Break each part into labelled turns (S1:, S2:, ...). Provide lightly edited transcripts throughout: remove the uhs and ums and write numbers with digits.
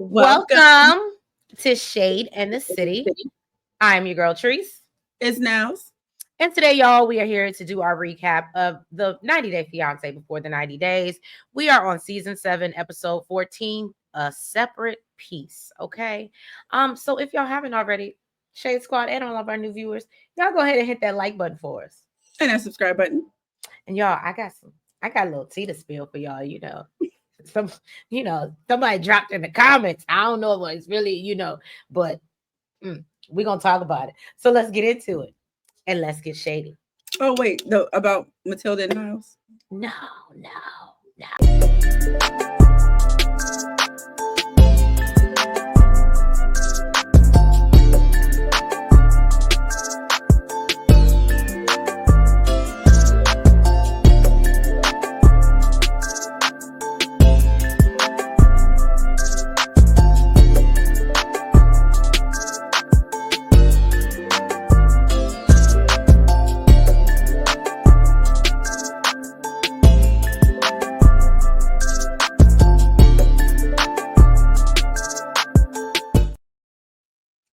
S1: Welcome.
S2: Welcome to Shade and the City. I'm your girl, Treese.
S1: It's Niles.
S2: And today, y'all, we are here to do our recap of the 90 Day Fiancé before the 90 days. We are on season 7, episode 14, A Separate Piece. Okay. So if y'all haven't already, Shade Squad and all of our new viewers, y'all go ahead and hit that like button for us.
S1: And that subscribe button.
S2: And y'all, I got a little tea to spill for y'all, somebody dropped in the comments. I don't know what it's really, but we're gonna talk about it. So let's get into it and let's get shady.
S1: Oh, wait, no, about Matilda and Niles?
S2: No.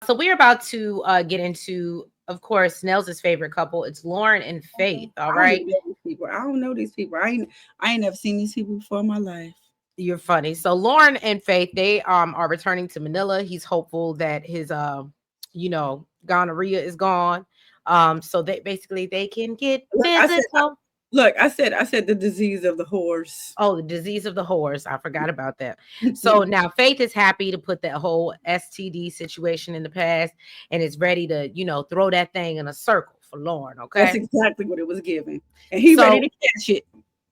S2: So we're about to get into, of course, Nels' favorite couple. It's Loren and Faith. All right.
S1: I don't know these people. I ain't never seen these people before in my life.
S2: You're funny. So Loren and Faith, they are returning to Manila. He's hopeful that his gonorrhea is gone. So they can get physical.
S1: I said the disease of the horse.
S2: Oh, the disease of the horse. I forgot about that. So now Faith is happy to put that whole STD situation in the past and is ready to, throw that thing in a circle for Loren. Okay.
S1: That's exactly what it was given. And he's ready to catch it.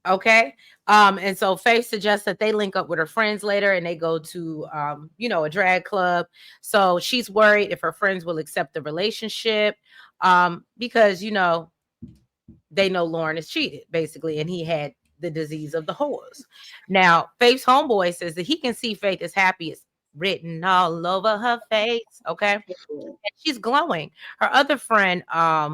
S2: Okay. And so Faith suggests that they link up with her friends later and they go to a drag club. So she's worried if her friends will accept the relationship. Because they know Loren is cheated, basically, and he had the disease of the horse. Now, Faith's homeboy says that he can see Faith is happy. It's written all over her face. Okay. And she's glowing. Her other friend, I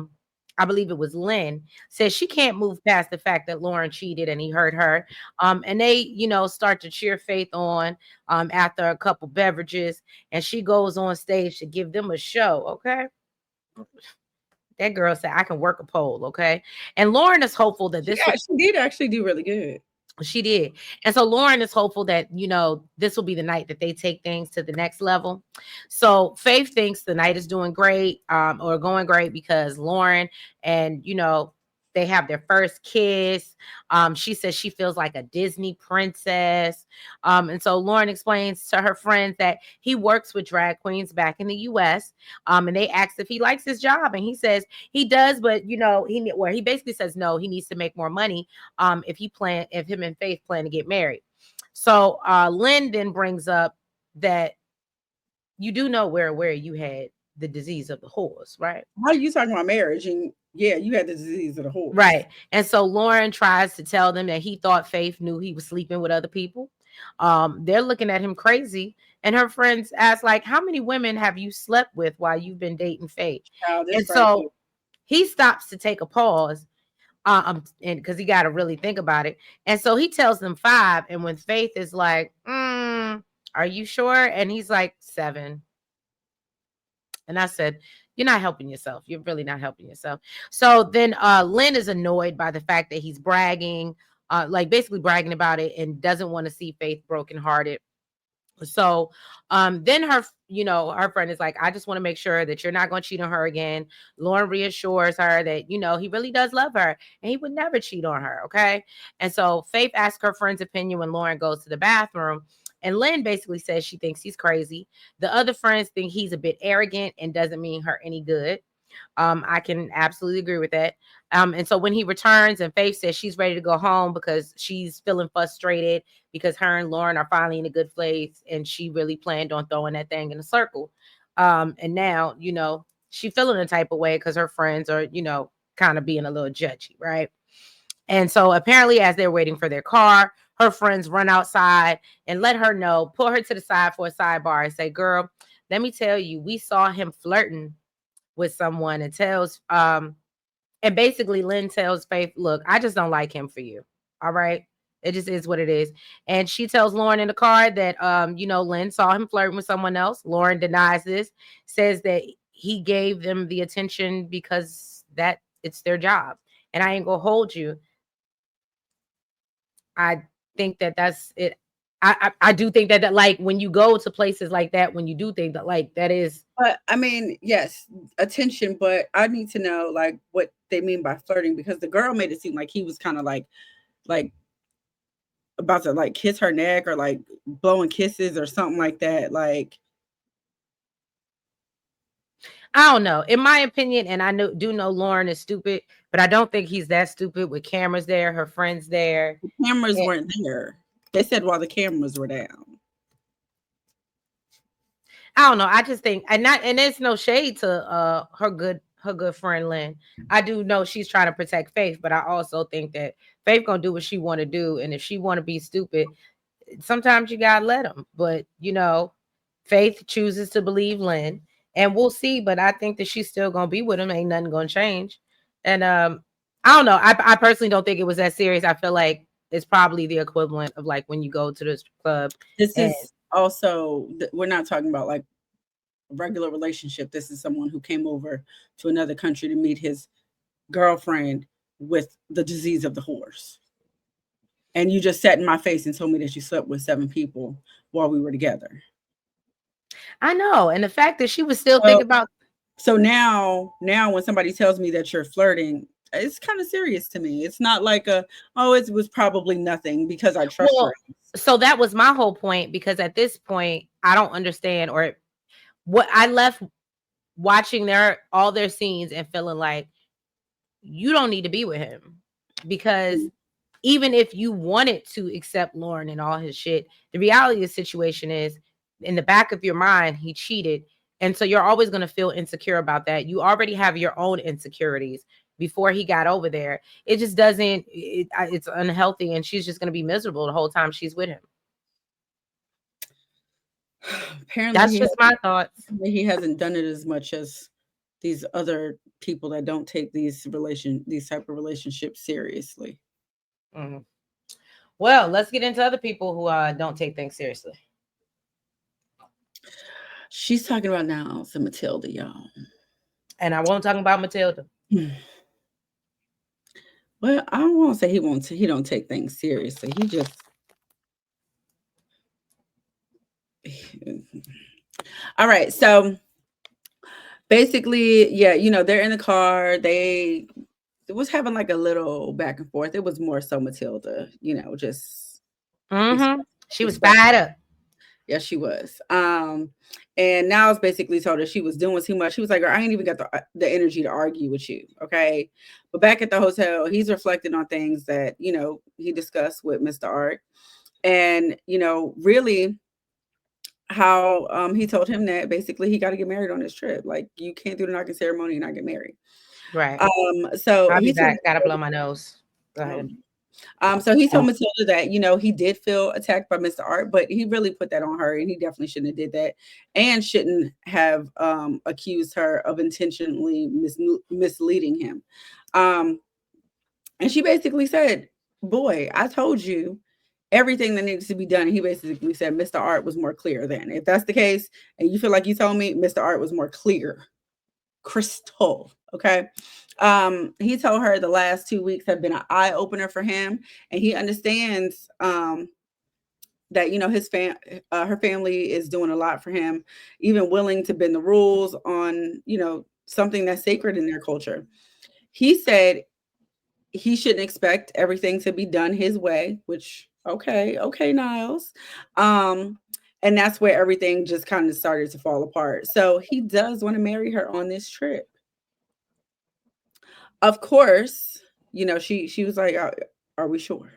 S2: believe it was Lynn, says she can't move past the fact that Loren cheated and he hurt her. And they, start to cheer Faith on after a couple beverages, and she goes on stage to give them a show. Okay. That girl said, I can work a pole, okay? And Loren is hopeful that
S1: she did actually do really good.
S2: She did. And so Loren is hopeful that, this will be the night that they take things to the next level. So Faith thinks the night is doing great or going great because Loren and, they have their first kiss. She says she feels like a Disney princess. And so Loren explains to her friends that he works with drag queens back in the US. And they asked if he likes his job. And he says he does, but he basically says no, he needs to make more money if him and Faith plan to get married. So Lynn then brings up that you do know where you had the disease of the horse, right?
S1: How are you talking about marriage? And yeah, you had the disease of the horse.
S2: Right. And so Loren tries to tell them that he thought Faith knew he was sleeping with other people. They're looking at him crazy. And her friends ask, like, how many women have you slept with while you've been dating Faith? And so he stops to take a pause. And because he got to really think about it. And so he tells them 5. And when Faith is like, are you sure? And he's like, 7. And I said, you're not helping yourself. You're really not helping yourself. So then Lynn is annoyed by the fact that he's bragging, basically bragging about it and doesn't want to see Faith brokenhearted. So then her friend is like, I just want to make sure that you're not going to cheat on her again. Loren reassures her that, he really does love her and he would never cheat on her. Okay. And so Faith asks her friend's opinion when Loren goes to the bathroom. And Lynn basically says she thinks he's crazy. The other friends think he's a bit arrogant and doesn't mean her any good. I can absolutely agree with that. And so when he returns and Faith says she's ready to go home because she's feeling frustrated because her and Loren are finally in a good place and she really planned on throwing that thing in a circle. And now, she feeling a type of way because her friends are, kind of being a little judgy, right? And so apparently as they're waiting for their car, her friends run outside and let her know, pull her to the side for a sidebar and say, girl, let me tell you, we saw him flirting with someone and and basically Lynn tells Faith, look, I just don't like him for you. All right. It just is what it is. And she tells Loren in the car that Lynn saw him flirting with someone else. Loren denies this, says that he gave them the attention because that it's their job. And I ain't gonna hold you. I think that that's it. I do think that like when you go to places like that, when you do think that like that is.
S1: But I mean, yes, attention, but I need to know like what they mean by flirting, because the girl made it seem like he was kind of like about to like kiss her neck or like blowing kisses or something like that. Like,
S2: I don't know. In my opinion, and do know Loren is stupid, but I don't think he's that stupid with cameras there, her friends there.
S1: the cameras weren't there. They said while the cameras were down.
S2: I don't know. I just think, and there's no shade to her good friend Lynn. I do know she's trying to protect Faith, but I also think that Faith gonna do what she want to do, and if she want to be stupid, sometimes you gotta let them. But Faith chooses to believe Lynn, and we'll see. But I think that she's still gonna be with him. Ain't nothing gonna change. And I don't know. I personally don't think it was that serious. I feel like it's probably the equivalent of like when you go to this club.
S1: This is also, we're not talking about like a regular relationship. This is someone who came over to another country to meet his girlfriend with the disease of the horse. And you just sat in my face and told me that you slept with 7 people while we were together.
S2: I know, and the fact that she was still thinking about.
S1: So now when somebody tells me that you're flirting, it's kind of serious to me. It's not like it was probably nothing because I trust her.
S2: So that was my whole point, because at this point I don't understand, or what I left watching all their scenes and feeling like you don't need to be with him, because even if you wanted to accept Loren and all his shit, the reality of the situation is in the back of your mind he cheated, and so you're always going to feel insecure about that. You already have your own insecurities before he got over there. It just doesn't, it's unhealthy, and she's just going to be miserable the whole time she's with him.
S1: Apparently
S2: that's just my thoughts.
S1: He hasn't done it as much as these other people that don't take these type of relationships seriously.
S2: Mm-hmm. Well, let's get into other people who don't take things seriously.
S1: She's talking about Niles and Matilda, y'all.
S2: And I won't talk about Matilda.
S1: Well, I don't want to say he don't take things seriously. He just all right. So basically, yeah, they're in the car. They was having like a little back and forth. It was more so Matilda, just
S2: she was fired up.
S1: Yeah, she was. And Niles basically told her she was doing too much. She was like, I ain't even got the energy to argue with you. Okay. But back at the hotel, he's reflecting on things that, he discussed with Mr. Art. And, really how he told him that basically he got to get married on this trip. Like, you can't do the knocking ceremony and not get married.
S2: Right.
S1: So
S2: I'll be back. Gotta blow my nose. Go ahead.
S1: So he told Matilda that, he did feel attacked by Mr. Art, but he really put that on her, and he definitely shouldn't have did that, and shouldn't have accused her of intentionally misleading him. And she basically said, boy, I told you everything that needs to be done. And he basically said, Mr. Art was more clear then. If that's the case, and you feel like you told me, Mr. Art was more clear. Crystal. Okay. He told her the last 2 weeks have been an eye opener for him, and he understands that her family is doing a lot for him, even willing to bend the rules on something that's sacred in their culture. He said he shouldn't expect everything to be done his way, which okay, Niles. And that's where everything just kind of started to fall apart. So he does want to marry her on this trip. Of course, she was like, are we sure?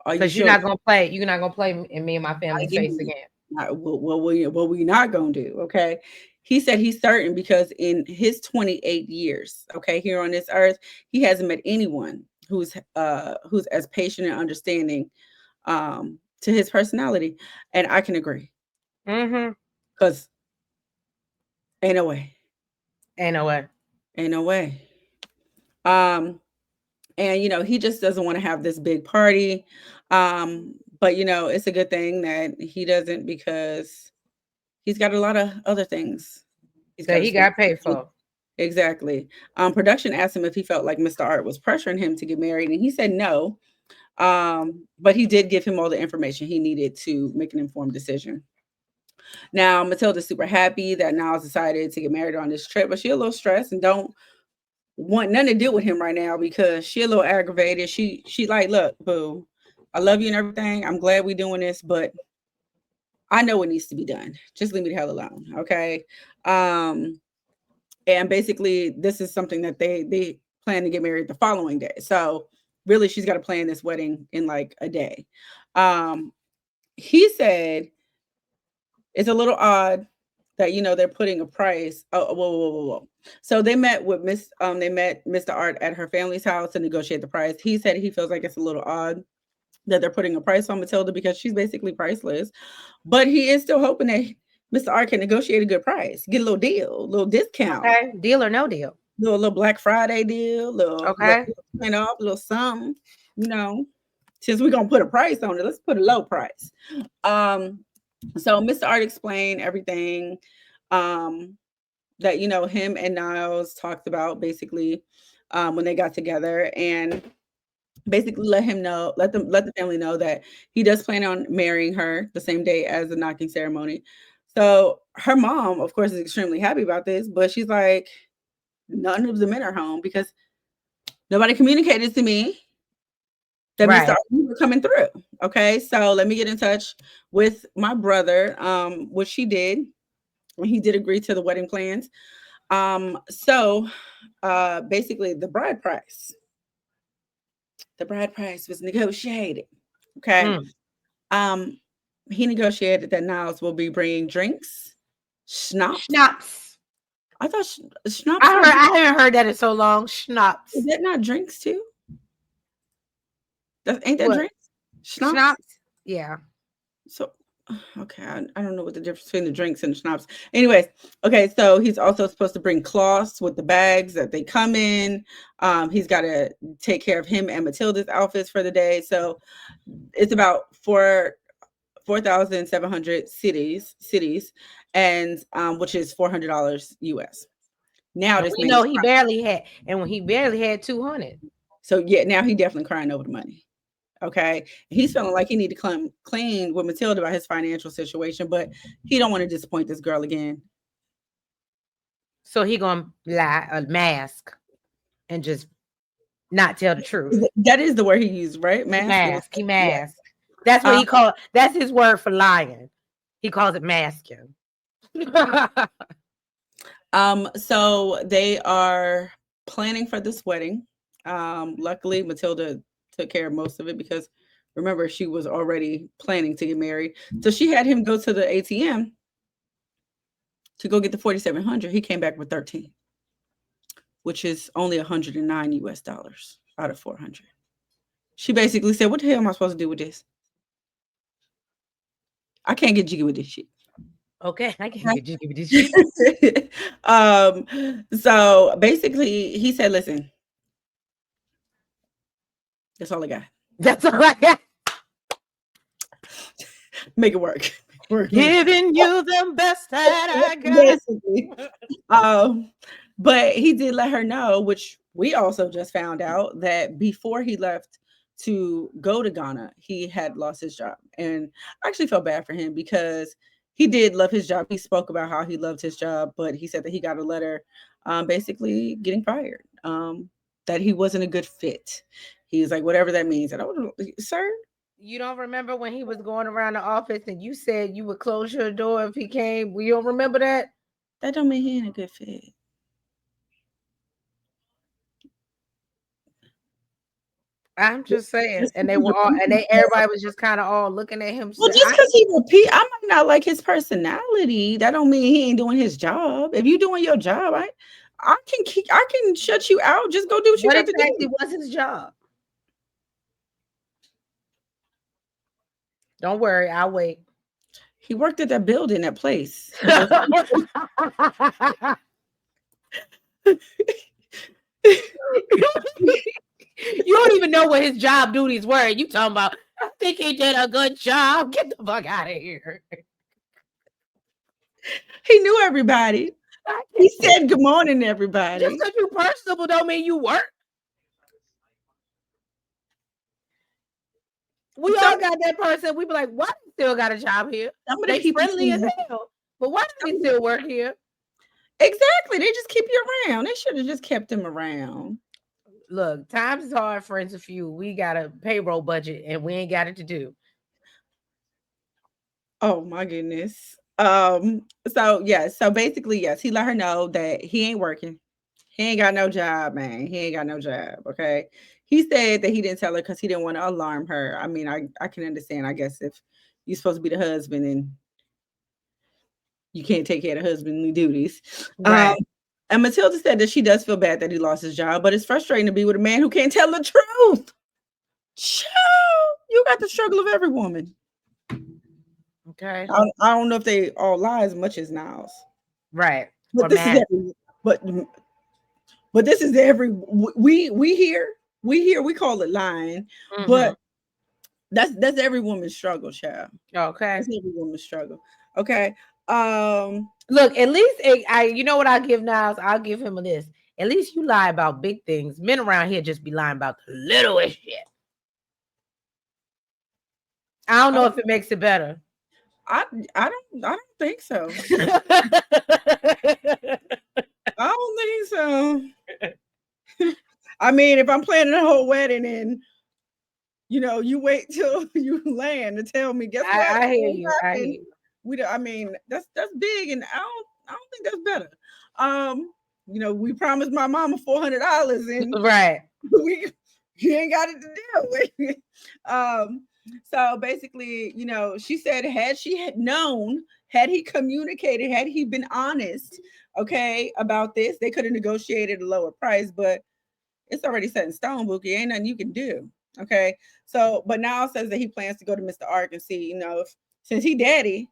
S2: Because you're not gonna play. You're not gonna play in me and my family's face again.
S1: What we not gonna do? Okay. He said he's certain because in his 28 years, okay, here on this earth, he hasn't met anyone who's as patient and understanding to his personality, and I can agree. Because ain't no way.
S2: Ain't no way.
S1: Ain't no way. And he just doesn't want to have this big party. But it's a good thing that he doesn't, because he's got a lot of other things he's got
S2: That
S1: to
S2: he
S1: spend.
S2: got paid for.
S1: Exactly. Production asked him if he felt like Mr. Art was pressuring him to get married, and he said no. But he did give him all the information he needed to make an informed decision. Now, Matilda's super happy that Niles decided to get married on this trip, but she a little stressed and don't want nothing to do with him right now, because she a little aggravated. She like, look, boo, I love you and everything. I'm glad we doing this, but I know what needs to be done. Just leave me the hell alone, okay? And basically, this is something that they plan to get married the following day. So really, she's got to plan this wedding in like a day. He said it's a little odd that they're putting a price. Oh, whoa. So they met Mr. Art at her family's house to negotiate the price. He said he feels like it's a little odd that they're putting a price on Matilda because she's basically priceless. But he is still hoping that Mr. Art can negotiate a good price, get a little deal, a little discount.
S2: Okay, deal or no deal.
S1: Little Black Friday deal, little
S2: Okay.
S1: off, little something, Since we're gonna put a price on it, let's put a low price. So Mr. Art explained everything that him and Niles talked about basically when they got together, and basically let the family know that he does plan on marrying her the same day as the knocking ceremony. So her mom, of course, is extremely happy about this, but she's like, none of the men are home because nobody communicated to me that Mr. Art were coming through. Okay, so let me get in touch with my brother, which she did, and he did agree to the wedding plans. So basically the bride price was negotiated. Okay. He negotiated that Niles will be bringing drinks, schnapps. I thought schnapps.
S2: I haven't heard that in so long. Schnapps.
S1: Is that not drinks too? Ain't that drinks?
S2: Schnapps. Yeah.
S1: So, okay, I don't know what the difference between the drinks and the schnapps. Anyways, okay, so he's also supposed to bring cloths with the bags that they come in. He's got to take care of him and Matilda's outfits for the day. So it's about 4,700 cities, and which is $400 US. Now this man,
S2: he barely had 200.
S1: So yeah, now he definitely crying over the money. Okay, he's feeling like he need to come clean with Matilda about his financial situation, but he don't want to disappoint this girl again.
S2: So he gonna lie, a mask, and just not tell the truth.
S1: That is the word he used, right?
S2: Mask. He mask. That's what he called. That's his word for lying. He calls it masking.
S1: So they are planning for this wedding. Luckily, Matilda took care of most of it because remember, she was already planning to get married. So she had him go to the ATM to go get the 4,700. He came back with 13, which is only $109 US out of 400. She basically said, what the hell am I supposed to do with this? I can't get jiggy with this shit.
S2: Okay, I can't get jiggy with this shit.
S1: So basically he said, listen, that's all I got.
S2: That's all I got.
S1: Make it work.
S2: Giving you the best that I got.
S1: Basically. But he did let her know, which we also just found out, that before he left to go to Ghana, he had lost his job. And I actually felt bad for him because he did love his job. He spoke about how he loved his job, but he said that he got a letter basically getting fired, that he wasn't a good fit. He was like, whatever that means. And I was like, sir,
S2: you don't remember when he was going around the office and you said you would close your door if he came? You don't remember that?
S1: That don't mean he ain't a good fit.
S2: I'm just saying. And everybody was just kind of all looking at him.
S1: Well, just because I might not like his personality, that don't mean he ain't doing his job. If you doing your job, I can shut you out. Just go do what you got to do.
S2: What exactly was his job? Don't worry, I'll wait.
S1: He worked at that building, that place.
S2: You don't even know what his job duties were. And you talking about, I think he did a good job. Get the fuck out of here.
S1: He knew everybody. He said good morning, everybody.
S2: Just because you personable don't mean you work. We all got that person. We be like, why do you still got a job here? They friendly as hell. But why do they still work here?
S1: Exactly. They just keep you around. They should have just kept him around.
S2: Look, times is hard, friends are few. We got a payroll budget and we ain't got it to do.
S1: Oh my goodness. So basically, yes, he let her know that he ain't working. He ain't got no job, man. He ain't got no job. Okay. He said that he didn't tell her because he didn't want to alarm her. I mean, I can understand, I guess, if you're supposed to be the husband and you can't take care of husbandly duties.
S2: Right.
S1: And Matilda said that she does feel bad that he lost his job, but it's frustrating to be with a man who can't tell the truth. Child, you got the struggle of every woman.
S2: Okay.
S1: I don't know if they all lie as much as Niles.
S2: Right.
S1: But this is every, but this is every we hear we call it lying, but that's every woman's struggle, child.
S2: Okay.
S1: That's every woman's struggle. Okay.
S2: Look, at least you know what I give Niles? I'll give him this. At least you lie about big things. Men around here just be lying about the littlest shit. I don't know if it makes it better.
S1: I don't think so. I don't think so. I mean, if I'm planning a whole wedding and you wait till you land to tell me, guess what?
S2: I hear you. I hear you.
S1: I mean, that's big, and I don't think that's better. We promised my mama $400, and
S2: right,
S1: she ain't got it to deal with. So basically, she said, had she known, had he communicated, had he been honest, okay, about this, they could have negotiated a lower price, but it's already set in stone, Bookie. Ain't nothing you can do. Okay. So, but now says that he plans to go to Mr. Ark and see, if since he daddy,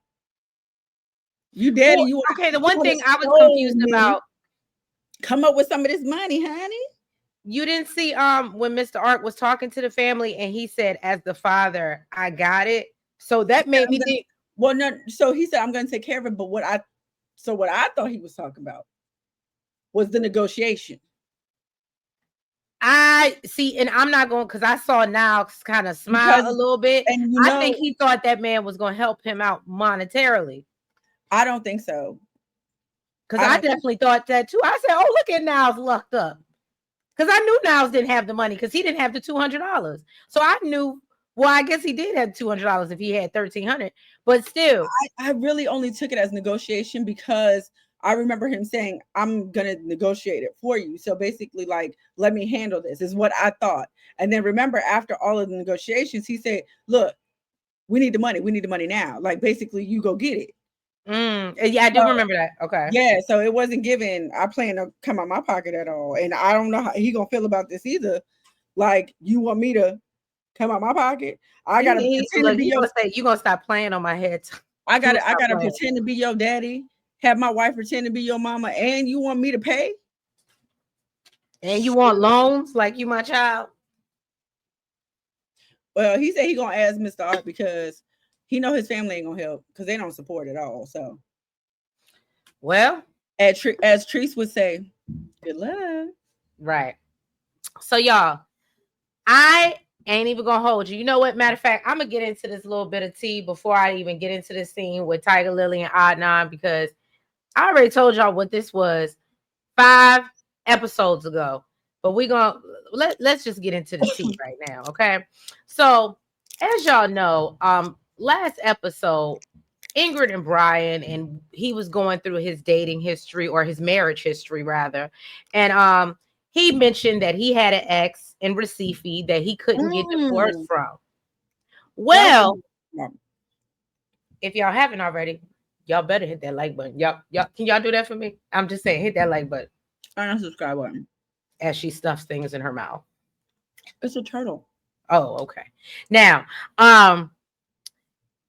S2: well, okay. The one thing I was confused about,
S1: come up with some of this money, honey.
S2: You didn't see when Mr. Ark was talking to the family and he said, as the father, I got it. So that made me think.
S1: Well, no, so he said, I'm gonna take care of it. But what I thought he was talking about was the negotiation.
S2: I see, and I'm not going because I saw Niles kind of smile a little bit. And I think he thought that man was going to help him out monetarily.
S1: I don't think so.
S2: Because I definitely thought that too. I said, oh, look at Niles lucked up. Because I knew Niles didn't have the money because he didn't have the $200. So I knew, well, I guess he did have $200 if he had $1,300. But still.
S1: I really only took it as negotiation because I remember him saying, I'm going to negotiate it for you. So basically, like, let me handle this is what I thought. And then remember, after all of the negotiations, he said, look, we need the money. We need the money now. Like, basically, you go get it.
S2: Yeah, I do remember that. Okay.
S1: Yeah, so it wasn't given. I plan to come out my pocket at all. And I don't know how he going to feel about this either. Like, you want me to come out my pocket? I got to pretend to be
S2: your... You're going to stop playing on my head.
S1: I got to pretend to be your daddy. Have my wife pretend to be your mama, and you want me to pay?
S2: And you want loans like you my child?
S1: Well, he said he gonna ask Mr. Art because he know his family ain't gonna help because they don't support at all. So,
S2: well,
S1: as Treese would say, good luck.
S2: Right. So, y'all, I ain't even gonna hold you. You know what? Matter of fact, I'm gonna get into this little bit of tea before I even get into this scene with Tigerlily and Adnan because I already told y'all what this was 5 episodes ago, but let's just get into the tea right now, okay? So, as y'all know, last episode, Ingrid and Brian, and he was going through his dating history or his marriage history rather, and he mentioned that he had an ex in Recife that he couldn't get divorced from. Well, if y'all haven't already, y'all better hit that like button. Y'all, can y'all do that for me? I'm just saying, hit that like button.
S1: And subscribe button.
S2: As she stuffs things in her mouth.
S1: It's a turtle.
S2: Oh, okay. Now,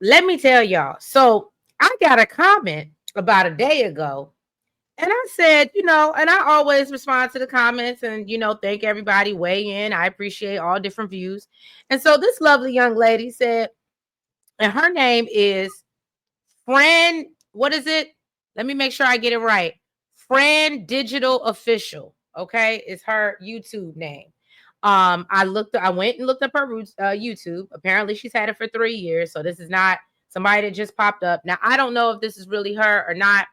S2: let me tell y'all. So I got a comment about a day ago And I said, you know, and I always respond to the comments and, you know, thank everybody, weigh in. I appreciate all different views. And so this lovely young lady said, and her name is Fran, what is it? Let me make sure I get it right. Fran Digital Official. Okay, is her YouTube name. I went and looked up her YouTube. Apparently, she's had it for 3 years. So this is not somebody that just popped up. Now, I don't know if this is really her or not,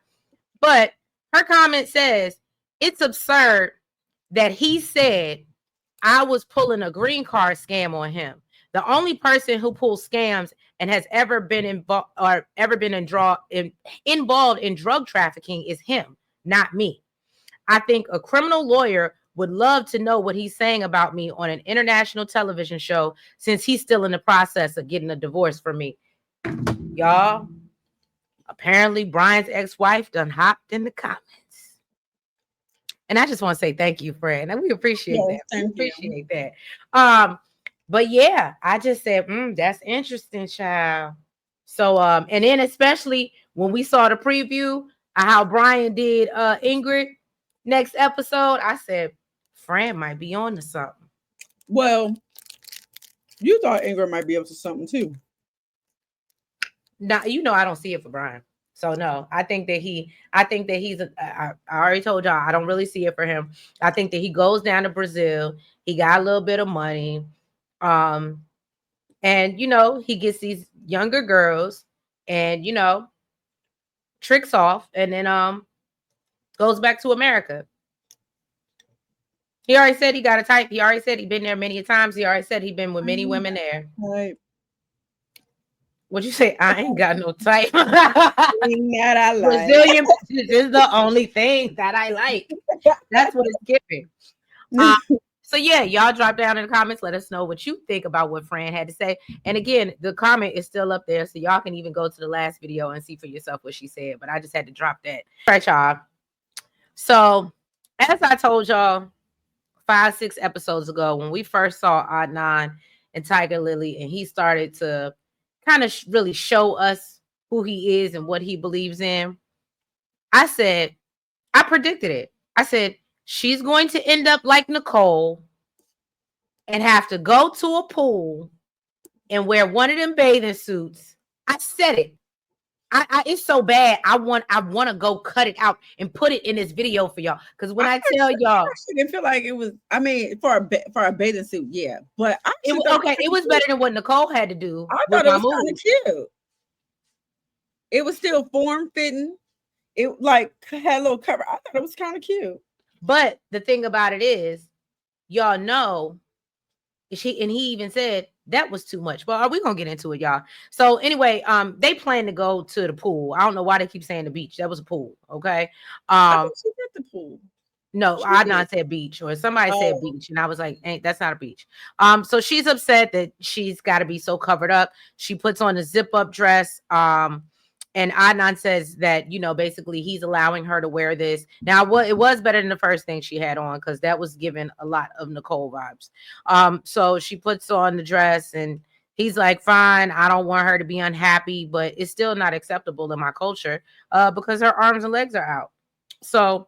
S2: but her comment says it's absurd that he said I was pulling a green card scam on him. The only person who pulls scams and has ever been involved or ever been involved in drug trafficking is him, not me. I think a criminal lawyer would love to know what he's saying about me on an international television show since he's still in the process of getting a divorce from me. Y'all, apparently Brian's ex-wife done hopped in the comments. And I just want to say thank you, Fred. And we appreciate that. We appreciate that. But yeah, I just said, that's interesting, child. So and then especially when we saw the preview how Brian did Ingrid next episode, I said, Fran might be on to something.
S1: Well, you thought Ingrid might be up to something too.
S2: Now, you know, I don't see it for Brian. So no, I think that he's I already told y'all, I don't really see it for him. I think that he goes down to Brazil. He got a little bit of money. And you know, he gets these younger girls and, you know, tricks off and then goes back to America. He already said he got a type. He already said he'd been there many times. He already said he'd been with many women there.
S1: Right.
S2: What'd you say? I ain't got no type.
S1: That I like.
S2: Brazilian bitches is the only thing that I like. That's what it's giving. So yeah, y'all drop down in the comments. Let us know what you think about what Fran had to say. And again, the comment is still up there, so y'all can even go to the last video and see for yourself what she said. But I just had to drop that. All right, y'all. So as I told y'all 5-6 episodes ago, when we first saw Adnan and Tigerlily, and he started to kind of really show us who he is and what he believes in, I predicted it. I said, she's going to end up like Nicole and have to go to a pool and wear one of them bathing suits. I said it. It's so bad. I want to go cut it out and put it in this video for y'all. Because when I tell y'all,
S1: I didn't feel like it was. I mean, for a bathing suit, yeah. But
S2: it was better than what Nicole had to do.
S1: I thought it was kind of cute. It was still form fitting. It like had a little cover. I thought it was kind of cute.
S2: But the thing about it is, y'all know, he even said that was too much. But are we gonna get into it, y'all? So anyway, they plan to go to the pool. I don't know why they keep saying the beach. That was a pool, okay?
S1: I she did the pool.
S2: No, Adnan said beach, or somebody said beach, and I was like, that's not a beach. So she's upset that she's got to be so covered up. She puts on a zip-up dress. And Adnan says that, you know, basically he's allowing her to wear this. Now, it was better than the first thing she had on, because that was giving a lot of Nicole vibes. So she puts on the dress and he's like, fine, I don't want her to be unhappy, but it's still not acceptable in my culture because her arms and legs are out. So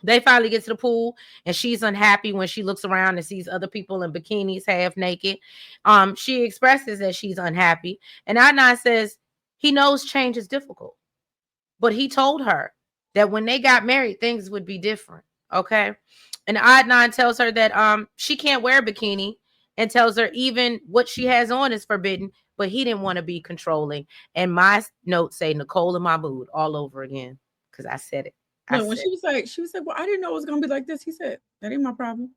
S2: they finally get to the pool and she's unhappy when she looks around and sees other people in bikinis half naked. She expresses that she's unhappy. And Adnan says, he knows change is difficult, but he told her that when they got married, things would be different. Okay. And Adnan tells her that she can't wear a bikini and tells her even what she has on is forbidden, but he didn't want to be controlling. And my notes say Nicole in my mood all over again, because I said it.
S1: No, when she was like, well, I didn't know it was gonna be like this. He said, that ain't my problem.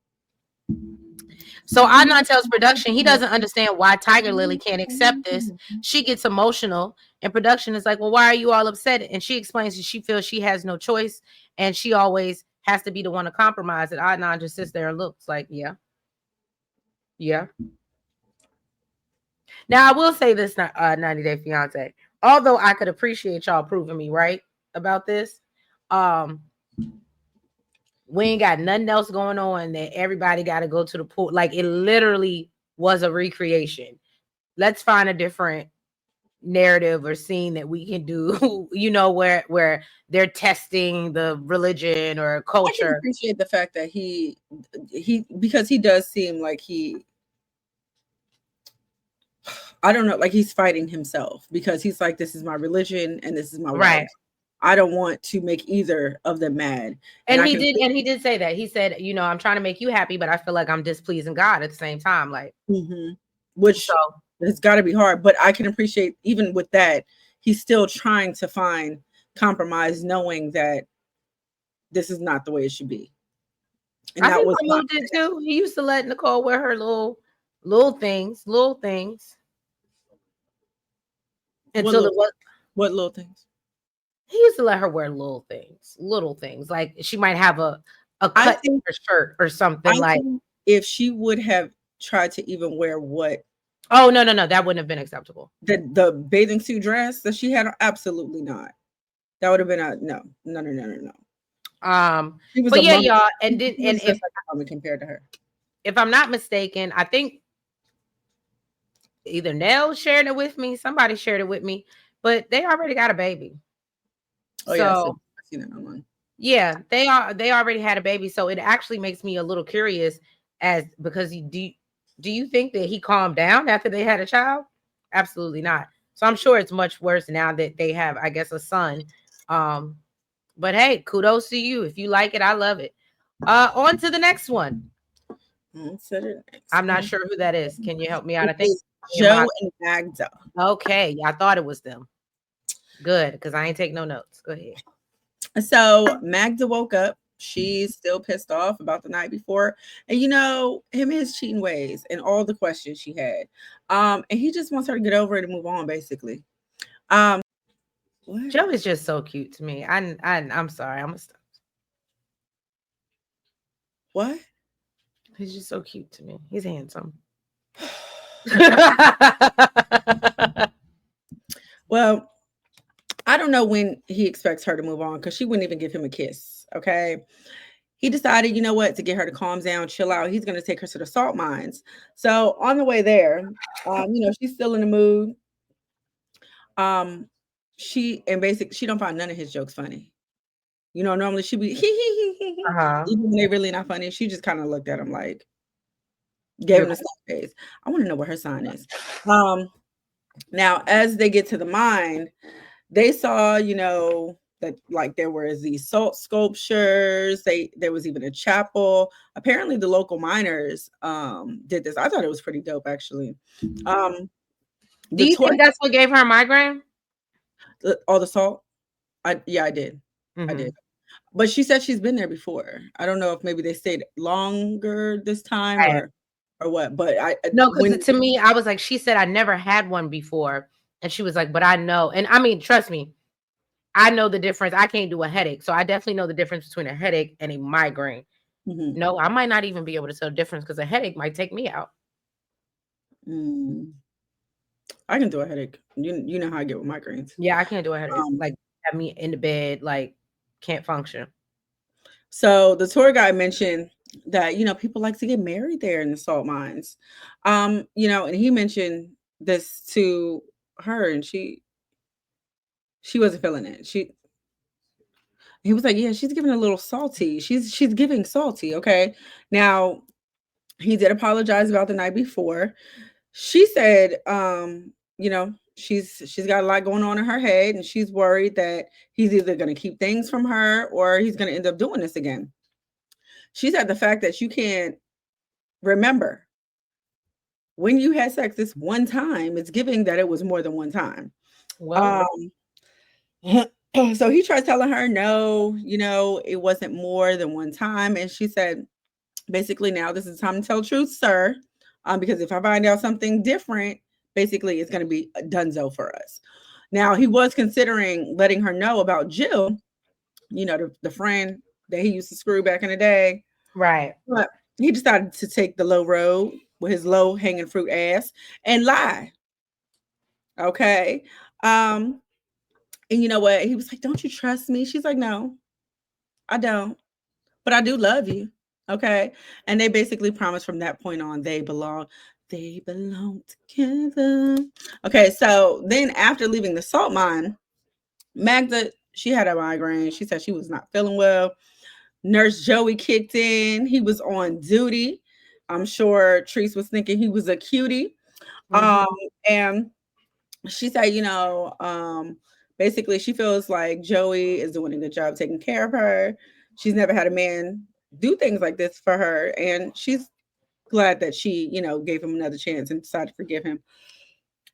S2: So Adnan tells production he doesn't understand why Tigerlily can't accept this. She gets emotional, and production is like, well, why are you all upset? And she explains that she feels she has no choice, and she always has to be the one to compromise. And Adnan just sits there and looks like, yeah. Now, I will say this, 90 Day Fiancé. Although I could appreciate y'all proving me right about this, we ain't got nothing else going on that everybody got to go to the pool. Like, it literally was a recreation. Let's find a different narrative or scene that we can do, where they're testing the religion or
S1: I can
S2: culture.
S1: appreciate the fact that he because he does seem like I don't know, like he's fighting himself because he's like, this is my religion and this is my wife.
S2: Right.
S1: I don't want to make either of them mad. And
S2: And
S1: I
S2: he
S1: can
S2: did, and he did say that. He said, I'm trying to make you happy, but I feel like I'm displeasing God at the same time. Like,
S1: which
S2: so
S1: it's got to be hard, but I can appreciate even with that, he's still trying to find compromise, knowing that this is not the way it should be. And
S2: I
S1: that
S2: think
S1: was not
S2: Mahmoud did too. He used to let Nicole wear her little things until it was.
S1: what little things.
S2: He used to let her wear little things. Like she might have a cut in her shirt or something.
S1: I
S2: Like,
S1: think if she would have tried to even wear what.
S2: Oh no, that wouldn't have been acceptable.
S1: The bathing suit dress that she had, absolutely not. That would have been a no. She was
S2: But
S1: a
S2: yeah,
S1: mummy.
S2: y'all, and
S1: Just like a mummy compared to her.
S2: If I'm not mistaken, I think either Nell shared it with me, somebody shared it with me, but they already got a baby.
S1: Oh yeah, I've seen that online.
S2: Yeah, they already had a baby, so it actually makes me a little curious because do you think that he calmed down after they had a child? Absolutely not. So I'm sure it's much worse now that they have, I guess, a son. But hey, kudos to you. If you like it, I love it. On to the next one. I'm not sure who that is. Can you help me out? I think
S1: Joe and Magda.
S2: Okay, I thought it was them. Good, because I ain't take no notes. Go ahead.
S1: So Magda woke up. She's still pissed off about the night before, and him and his cheating ways and all the questions she had. And he just wants her to get over it and move on, basically.
S2: Joe is just so cute to me. I'm sorry, I'm gonna stop.
S1: What?
S2: He's just so cute to me. He's handsome.
S1: Well, I don't know when he expects her to move on because she wouldn't even give him a kiss. Okay. He decided, you know what, to get her to calm down, chill out, he's going to take her to the salt mines. So on the way there, she's still in the mood. She don't find none of his jokes funny. Normally she'd be even when they're really not funny. She just kind of looked at him like, gave him a face. I want to know what her sign is. Now, as they get to the mine, they saw, that like there was these salt sculptures. There was even a chapel. Apparently, the local miners did this. I thought it was pretty dope, actually.
S2: Do you think that's what gave her a migraine?
S1: All the salt? I did. I did. But she said she's been there before. I don't know if maybe they stayed longer this time or what. But
S2: no, because to me, I was like, she said I never had one before, and she was like, but I know, and I mean, trust me, I know the difference. I can't do a headache, so I definitely know the difference between a headache and a migraine. No, I might not even be able to tell the difference because a headache might take me out.
S1: I can do a headache. You know how I get with migraines.
S2: Yeah, I can't do a headache. Like have me in the bed, like can't function.
S1: So the tour guide mentioned that people like to get married there in the salt mines, and he mentioned this to her, and she wasn't feeling it. He was like, yeah, she's giving a little salty. She's giving salty. Okay, now he did apologize about the night before. She said, she's got a lot going on in her head, and she's worried that he's either going to keep things from her or he's going to end up doing this again. She said the fact that you can't remember when you had sex this one time, it's giving that it was more than one time.
S2: Well,
S1: so he tried telling her, no, it wasn't more than one time. And she said, basically, now this is time to tell the truth, sir. Because if I find out something different, basically it's going to be a donezo for us. Now, he was considering letting her know about Jill, the friend that he used to screw back in the day.
S2: Right.
S1: But he decided to take the low road with his low hanging fruit ass and lie. Okay. And you know what? He was like, don't you trust me? She's like, no, I don't. But I do love you. Okay. And they basically promised from that point on they belong They belong together. Okay, so then after leaving the salt mine, Magda, she had a migraine. She said she was not feeling well. Nurse Joey kicked in. He was on duty. I'm sure Treese was thinking he was a cutie. Um, and she said, basically she feels like Joey is doing a good job taking care of her. She's never had a man do things like this for her. And she's glad that she, gave him another chance and decided to forgive him.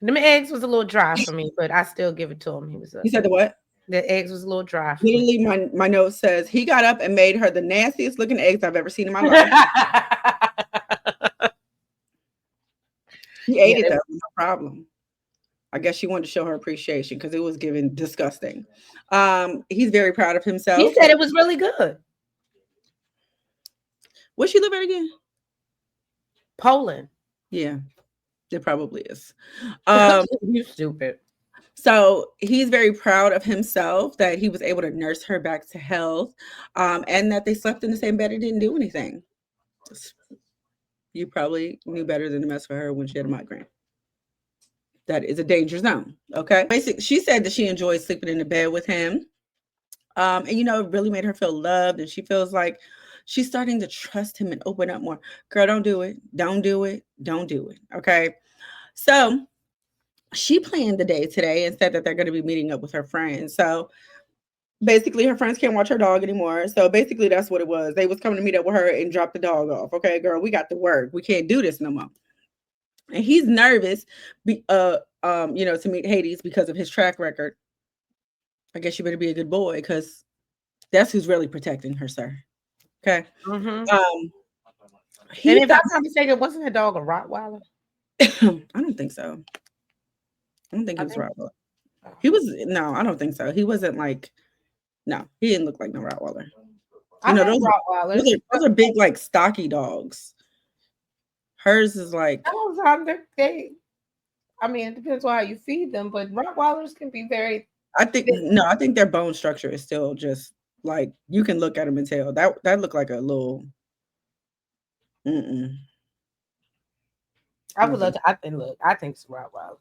S2: Them eggs was a little dry for me, but I still give it to him.
S1: He said the what?
S2: The eggs was a little dry for me.
S1: Literally, my note says he got up and made her the nastiest looking eggs I've ever seen in my life. She ate it though, no problem. I guess she wanted to show her appreciation because it was given disgusting. He's very proud of himself.
S2: He said it was really good.
S1: Where she live at again?
S2: Poland.
S1: Yeah, it probably is.
S2: You stupid.
S1: So he's very proud of himself that he was able to nurse her back to health, and that they slept in the same bed and didn't do anything. You probably knew better than to mess with her when she had a migraine. That is a danger zone. Okay. Basically, she said that she enjoys sleeping in the bed with him. And it really made her feel loved. And she feels like she's starting to trust him and open up more. Girl, don't do it. Don't do it. Don't do it. Okay. So she planned the day today and said that they're going to be meeting up with her friends. So basically her friends can't watch her dog anymore. So basically that's what it was. They was coming to meet up with her and drop the dog off. Okay, girl, we got to work. We can't do this no more. And he's nervous, to meet Hades because of his track record. I guess you better be a good boy because that's who's really protecting her, sir. Okay.
S2: And if I'm not mistaken, wasn't her dog a Rottweiler?
S1: I don't think so. I don't think he was Rottweiler. He was I don't think so. He wasn't like he didn't look like no Rottweiler. Those are big, like stocky dogs. Hers is like
S2: it depends on how you feed them, but Rottweilers can be very
S1: I think their bone structure is still just like you can look at them and tell that looked like a little
S2: I would love to. I think it's a Rottweiler.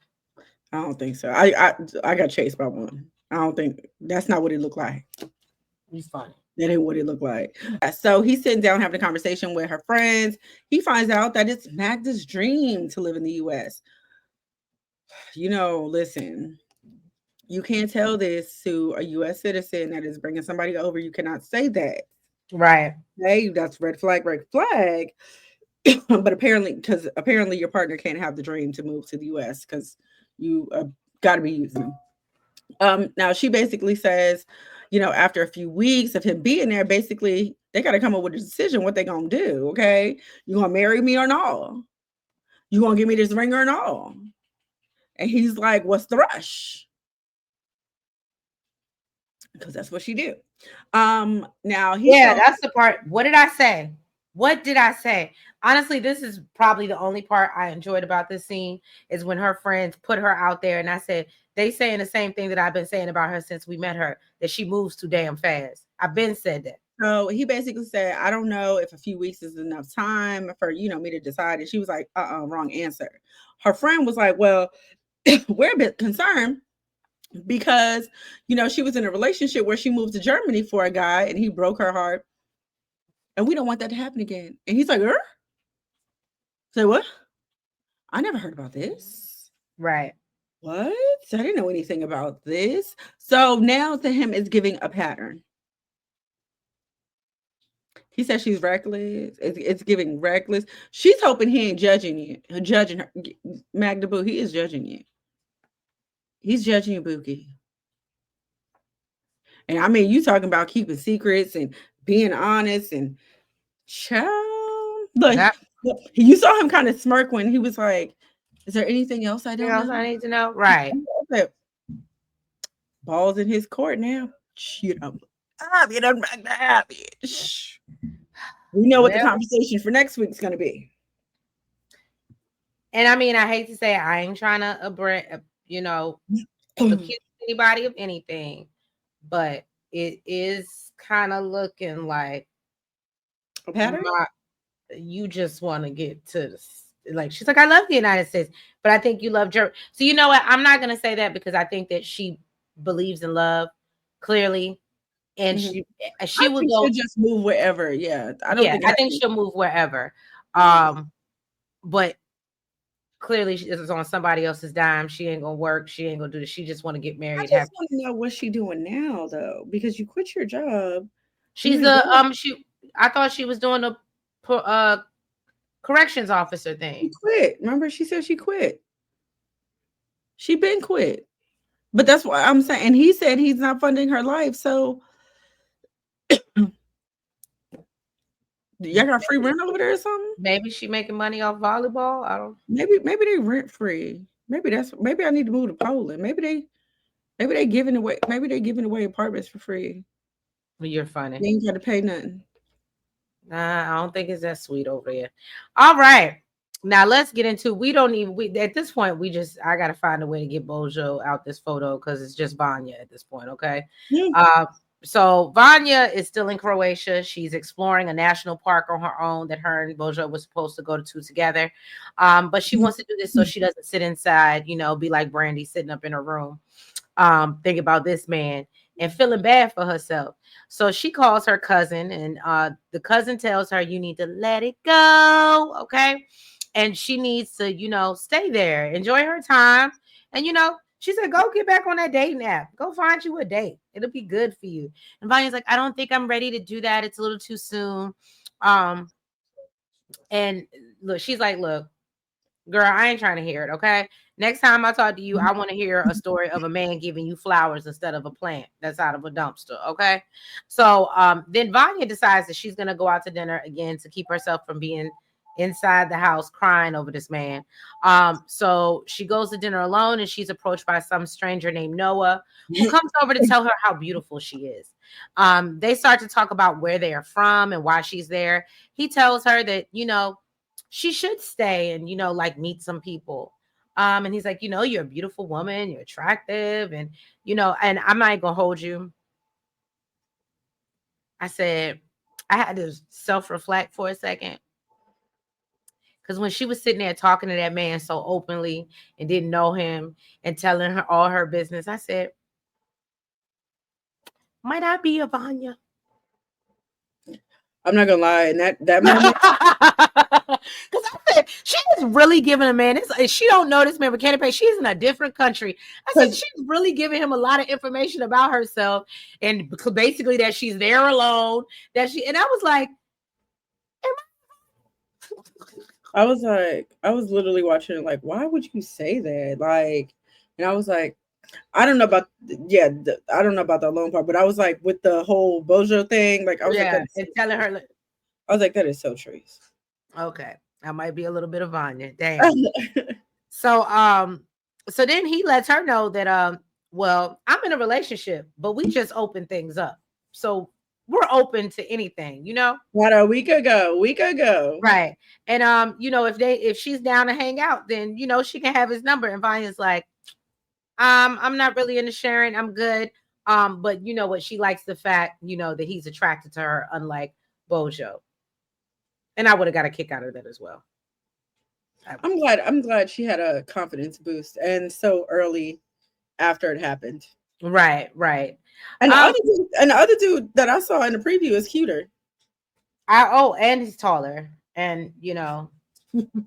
S1: I don't think so. I got chased by one. I don't think that's not what it looked like.
S2: He's funny.
S1: That ain't what it looked like. So he's sitting down having a conversation with her friends. He finds out that it's Magda's dream to live in the U.S. Listen, you can't tell this to a U.S. citizen that is bringing somebody over. You cannot say that.
S2: Right.
S1: Hey, that's red flag, red flag. But apparently your partner can't have the dream to move to the U.S. because you got to be using them. Now she basically says, after a few weeks of him being there, basically they got to come up with a decision what they gonna do. Okay, you gonna marry me or not? You gonna give me this ring or not? And he's like, "What's the rush?" Because that's what she do. Now
S2: that's the part. What did I say? What did I say? Honestly, this is probably the only part I enjoyed about this scene is when her friends put her out there, and I said they saying the same thing that I've been saying about her since we met her, that she moves too damn fast. I've been said that.
S1: So he basically said, I don't know if a few weeks is enough time for me to decide. And she was like, wrong answer. Her friend was like, well, we're a bit concerned because she was in a relationship where she moved to Germany for a guy and he broke her heart. And we don't want that to happen again. And he's like, say what? I never heard about this.
S2: Right.
S1: What? I didn't know anything about this. So now to him it's giving a pattern. He says she's reckless. It's giving reckless. She's hoping he ain't judging her. Magda Boo, he is judging you. He's judging you, Bookie. And I mean, you talking about keeping secrets and being honest and child. Like you saw him kind of smirk when he was like, "Is there anything else I don't know?
S2: I need to know?" Right.
S1: Balls in his court now. We done back to happy. We know what the conversation for next week's gonna be.
S2: And I mean, I hate to say it, I ain't trying to accuse anybody of anything, but it is kind of looking like
S1: a pattern.
S2: You just want to get to like she's like, I love the United States, but I think you love Germany. So you know what? I'm not gonna say that because I think that she believes in love clearly, and
S1: Mhm.
S2: she
S1: I
S2: will
S1: think
S2: go.
S1: she'll just move wherever. Yeah, I don't
S2: Yeah,
S1: think it
S2: I
S1: has
S2: think
S1: to.
S2: she'll move wherever.
S1: Mhm.
S2: But clearly she is on somebody else's dime. She ain't gonna work. She ain't gonna do this. She just want to get
S1: I
S2: married.
S1: just
S2: Have
S1: want to know what she doing now, though, because you quit your job. You
S2: she's
S1: ain't
S2: a
S1: going.
S2: she. I thought she was doing a corrections officer
S1: She
S2: thing.
S1: quit. Remember, she said she quit. She been quit. But that's why I'm saying. And he said he's not funding her life. So y'all got free rent over there or something?
S2: Maybe she making money off volleyball. I don't.
S1: Maybe they rent free. Maybe I need to move to Poland. Maybe they giving away. Maybe they giving away apartments for free.
S2: You're funny.
S1: You ain't got to pay nothing.
S2: Nah, I don't think it's that sweet over here. All right. Now let's get into we at this point I gotta find a way to get Bojo out this photo because it's just Vanya at this point, okay?
S1: Yeah.
S2: Uh so Vanya is still in Croatia. She's exploring a national park on her own that her and Bojo was supposed to go to together. But she wants to do this so she doesn't sit inside, be like Brandy sitting up in her room, think about this man and feeling bad for herself. So she calls her cousin, and the cousin tells her, you need to let it go. Okay. And she needs to, stay there, enjoy her time. And, she said, go get back on that dating app. Go find you a date. It'll be good for you. And Vanya's like, I don't think I'm ready to do that. It's a little too soon. And look, she's like, look, girl, I ain't trying to hear it. Okay. Next time I talk to you, I want to hear a story of a man giving you flowers instead of a plant that's out of a dumpster. Okay. So then Vanya decides that she's gonna go out to dinner again to keep herself from being inside the house crying over this man. So she goes to dinner alone and she's approached by some stranger named Noah who comes over to tell her how beautiful she is. They start to talk about where they are from and why she's there. He tells her that, she should stay and like meet some people. And he's like, you're a beautiful woman, you're attractive, and and I'm not gonna hold you. I said I had to self-reflect for a second, because when she was sitting there talking to that man so openly and didn't know him and telling her all her business, I said, might I be a Vanya?
S1: I'm not gonna lie. In that moment,
S2: Because I said she is really giving a man. She don't know this man with candy paint. She's in a different country. I said
S1: because
S2: she's really giving him a lot of information about herself, and basically that she's there alone. And I was like,
S1: I was literally watching it like, why would you say that? Like, and I was like, I don't know about, yeah, I don't know about the alone part, but I was like, with the whole Bojo thing, like, I was like,
S2: yeah, and telling her, like,
S1: I was like, that is so Trace.
S2: okay, I might be a little bit of Vanya. Damn. So so then he lets her know that well, I'm in a relationship, but we just open things up. So we're open to anything,
S1: Not a week ago,
S2: Right. And if she's down to hang out, then she can have his number. And Vanya's like, I'm not really into sharing. I'm good. But you know what? She likes the fact, that he's attracted to her, unlike Bojo. And I would have got a kick out of that as well.
S1: I'm glad she had a confidence boost and so early after it happened.
S2: Right, right.
S1: And
S2: Um,
S1: the other dude that I saw in the preview is cuter.
S2: and he's taller. And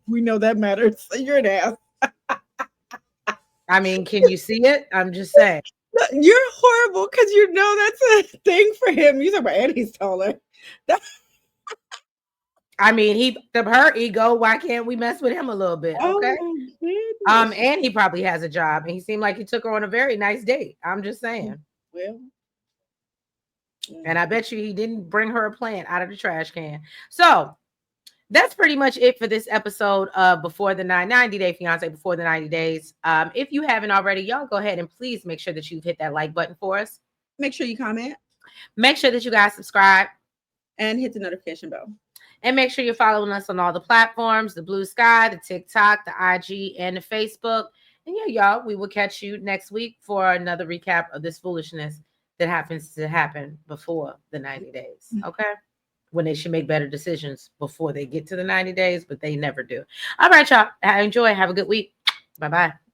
S1: We know that matters. You're an ass.
S2: I mean, can you see it? I'm just saying.
S1: You're horrible because you know that's a thing for him. You talk about and he's taller. That,
S2: I mean, her ego, why can't we mess with him a little bit?
S1: oh
S2: Okay.
S1: my goodness.
S2: And he probably has a job, and he seemed like he took her on a very nice date. I'm just saying.
S1: Well,
S2: And I bet you he didn't bring her a plant out of the trash can. So that's pretty much it for this episode of Before the 90 Day Fiancé, Before the 90 Days. If you haven't already, y'all go ahead and please make sure that you've hit that like button for us.
S1: make sure you comment
S2: Make sure that you guys subscribe.
S1: and hit the notification bell.
S2: And make sure you're following us on all the platforms, the BlueSky, the TikTok, the IG, and the Facebook. And yeah, y'all, we will catch you next week for another recap of this foolishness that happens to happen before the 90 days. Okay? when they should make better decisions before they get to the 90 days, but they never do. All right, y'all. Enjoy. Have a good week. Bye bye.